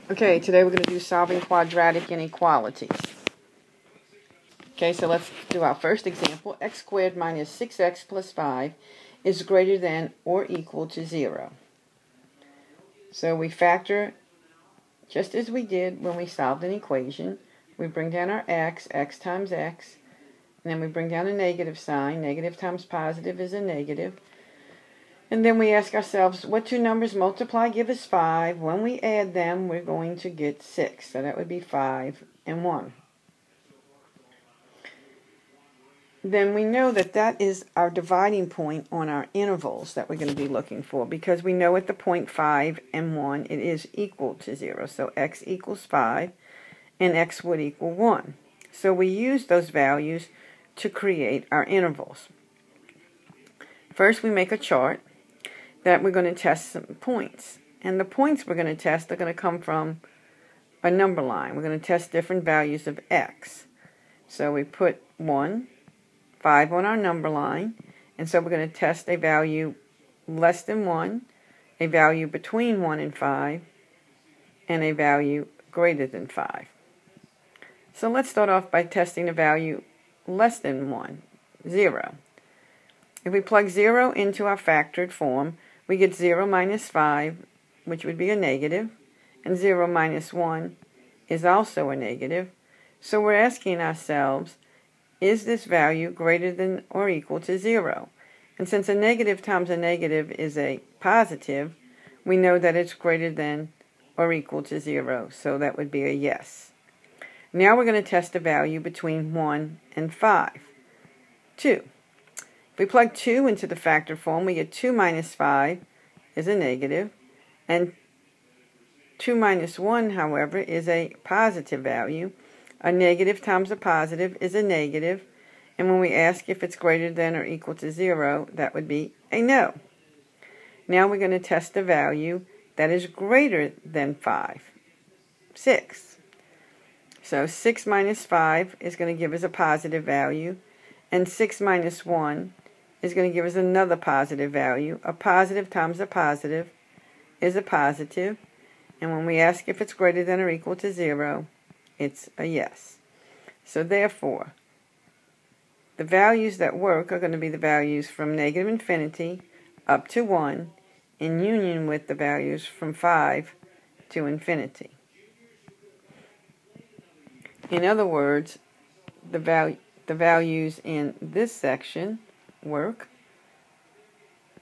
Okay, today we're going to do solving quadratic inequalities. Okay, so let's do our first example. X squared minus 6x plus 5 is greater than or equal to 0. So we factor just as we did when we solved an equation. We bring down our x times x, and then we bring down a negative sign. Negative times positive is a negative. And then we ask ourselves, what two numbers multiply give us 5? When we add them, we're going to get 6. So that would be 5 and 1. Then we know that that is our dividing point on our intervals that we're going to be looking for, because we know at the point 5 and 1 it is equal to 0. So x equals 5 and x would equal 1. So we use those values to create our intervals. First we make a chart that we're going to test some points. And the points we're going to test are going to come from a number line. We're going to test different values of x. So we put 1, 5 on our number line. And so we're going to test a value less than 1, a value between 1 and 5, and a value greater than 5. So let's start off by testing a value less than 1, 0. If we plug 0 into our factored form, we get 0 minus 5, which would be a negative, and 0 minus 1 is also a negative. So we're asking ourselves, is this value greater than or equal to 0? And since a negative times a negative is a positive, we know that it's greater than or equal to 0, so that would be a yes. Now we're going to test a value between 1 and 5, 2. If we plug 2 into the factored form, we get 2 minus 5 is a negative, and 2 minus 1, however, is a positive value. A negative times a positive is a negative, and when we ask if it's greater than or equal to 0, that would be a no. Now we're going to test a value that is greater than 5, 6. So 6 minus 5 is going to give us a positive value, and 6 minus 1 is going to give us another positive value. A positive times a positive is a positive, and when we ask if it's greater than or equal to 0, it's a yes. So therefore, the values that work are going to be the values from negative infinity up to 1 in union with the values from 5 to infinity. In other words, the values in this section work,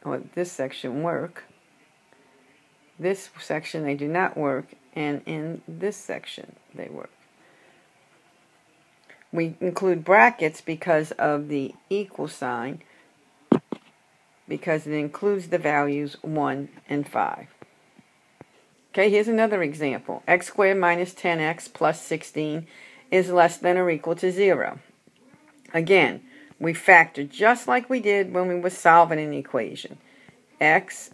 or this section work. This section they do not work, and in this section they work. We include brackets because of the equal sign, because it includes the values 1 and 5. Okay, here's another example. X squared minus 10x plus 16 is less than or equal to 0. Again, we factor just like we did when we were solving an equation. X,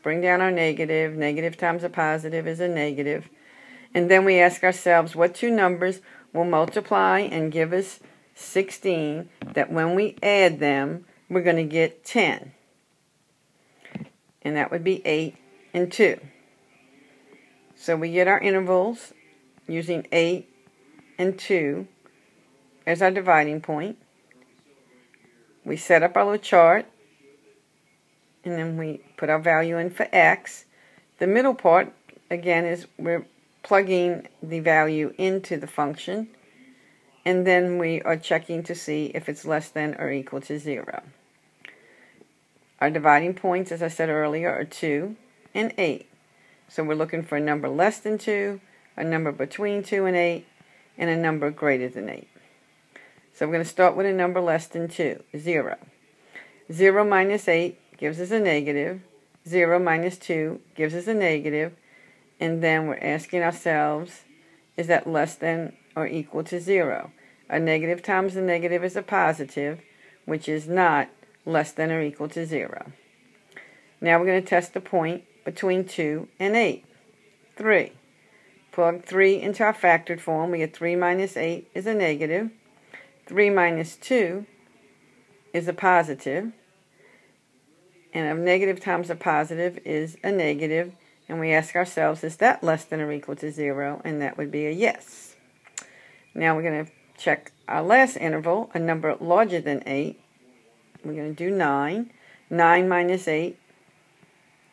bring down our negative. Negative times a positive is a negative. And then we ask ourselves what two numbers will multiply and give us 16, that when we add them, we're going to get 10. And that would be 8 and 2. So we get our intervals using 8 and 2 as our dividing point. We set up our little chart, and then we put our value in for x. The middle part, again, is we're plugging the value into the function, and then we are checking to see if it's less than or equal to 0. Our dividing points, as I said earlier, are 2 and 8. So we're looking for a number less than 2, a number between 2 and 8, and a number greater than 8. So we're going to start with a number less than 2, 0. 0 minus 8 gives us a negative. 0 minus 2 gives us a negative. And then we're asking ourselves, is that less than or equal to 0? A negative times a negative is a positive, which is not less than or equal to 0. Now we're going to test the point between 2 and 8, 3. Plug 3 into our factored form. We get 3 minus 8 is a negative. 3 minus 2 is a positive, and a negative times a positive is a negative, And we ask ourselves, is that less than or equal to 0? And that would be a yes. Now we're going to check our last interval, a number larger than 8. We're going to do 9. 9 minus 8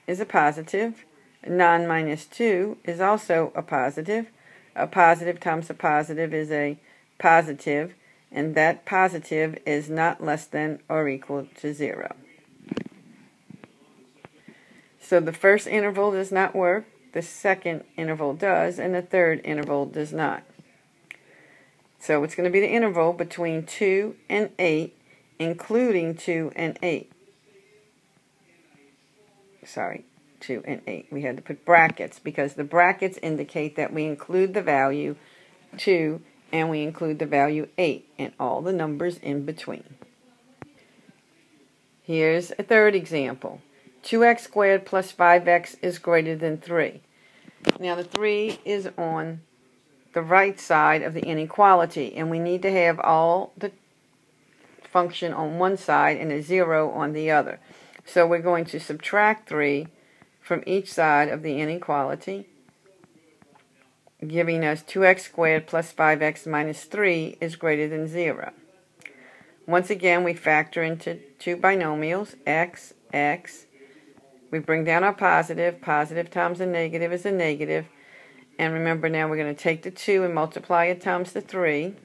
is a positive. 9 minus 2 is also a positive. A positive times a positive is a positive, and that positive is not less than or equal to 0. So the first interval does not work, the second interval does, and the third interval does not. So it's going to be the interval between 2 and 8, including 2 and 8. Sorry, 2 and 8. We had to put brackets because the brackets indicate that we include the value 2 and we include the value 8 and all the numbers in between. Here's a third example. 2x squared plus 5x is greater than 3. Now the 3 is on the right side of the inequality, and we need to have all the function on one side and a 0 on the other. So we're going to subtract 3 from each side of the inequality, giving us 2x squared plus 5x minus 3 is greater than 0. Once again, we factor into two binomials, x, x. We bring down our positive. Positive times a negative is a negative. And remember, now we're going to take the 2 and multiply it times the 3.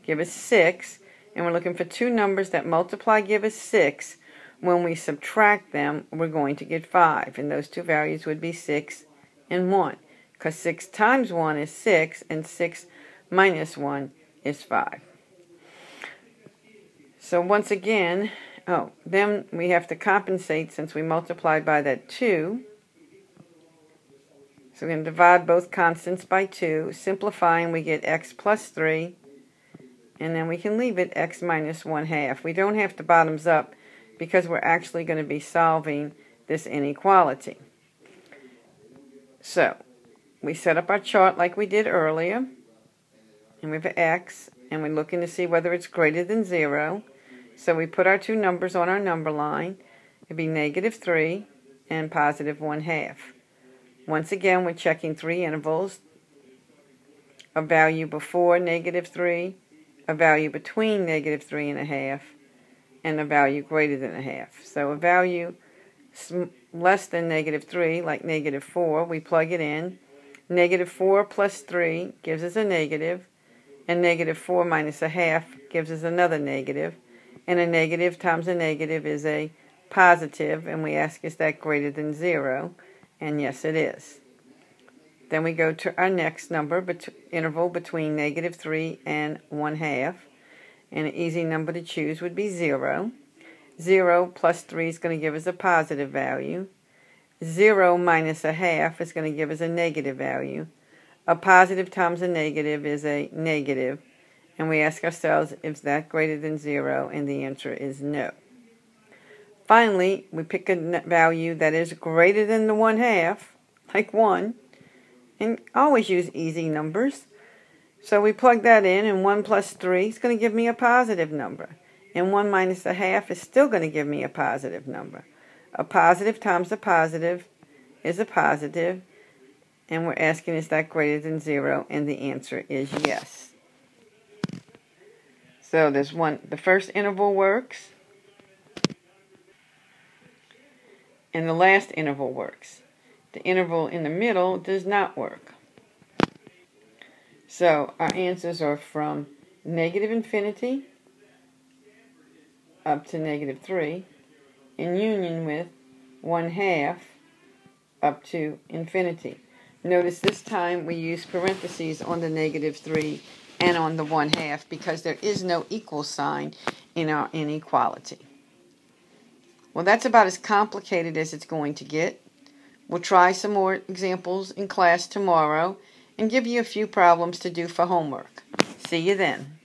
Give us 6. And we're looking for two numbers that multiply give us 6. When we subtract them, we're going to get 5. And those two values would be 6 and 1. Because 6 times 1 is 6, and 6 minus 1 is 5. So once again, then we have to compensate since we multiplied by that 2. So we're going to divide both constants by 2. Simplifying, we get x plus 3. And then we can leave it x minus 1/2. We don't have to bottoms up because we're actually going to be solving this inequality. So we set up our chart like we did earlier. And we have x. And we're looking to see whether it's greater than 0. So we put our two numbers on our number line. It'd be negative 3 and positive 1/2. Once again, we're checking three intervals. A value before negative 3, a value between negative 3.5, and a value greater than 1/2. So a value less than negative 3, like negative 4, we plug it in. Negative 4 plus 3 gives us a negative, and negative 4 minus 1/2 gives us another negative. And a negative times a negative is a positive, and we ask, is that greater than 0? And yes, it is. Then we go to our next number, interval between negative 3 and 1/2. And an easy number to choose would be 0. 0 plus 3 is going to give us a positive value. 0 minus 1/2 is going to give us a negative value. A positive times a negative is a negative. And we ask ourselves, is that greater than 0? And the answer is no. Finally, we pick a value that is greater than the 1/2, like 1. And always use easy numbers. So we plug that in, and 1 plus 3 is going to give me a positive number. And 1 minus 1/2 is still going to give me a positive number. A positive times a positive is a positive. And we're asking, is that greater than 0? And the answer is yes. So there's the first interval works. And the last interval works. The interval in the middle does not work. So our answers are from negative infinity up to negative 3 in union with 1/2 up to infinity. Notice this time we use parentheses on the negative 3 and on the 1/2 because there is no equal sign in our inequality. Well, that's about as complicated as it's going to get. We'll try some more examples in class tomorrow and give you a few problems to do for homework. See you then.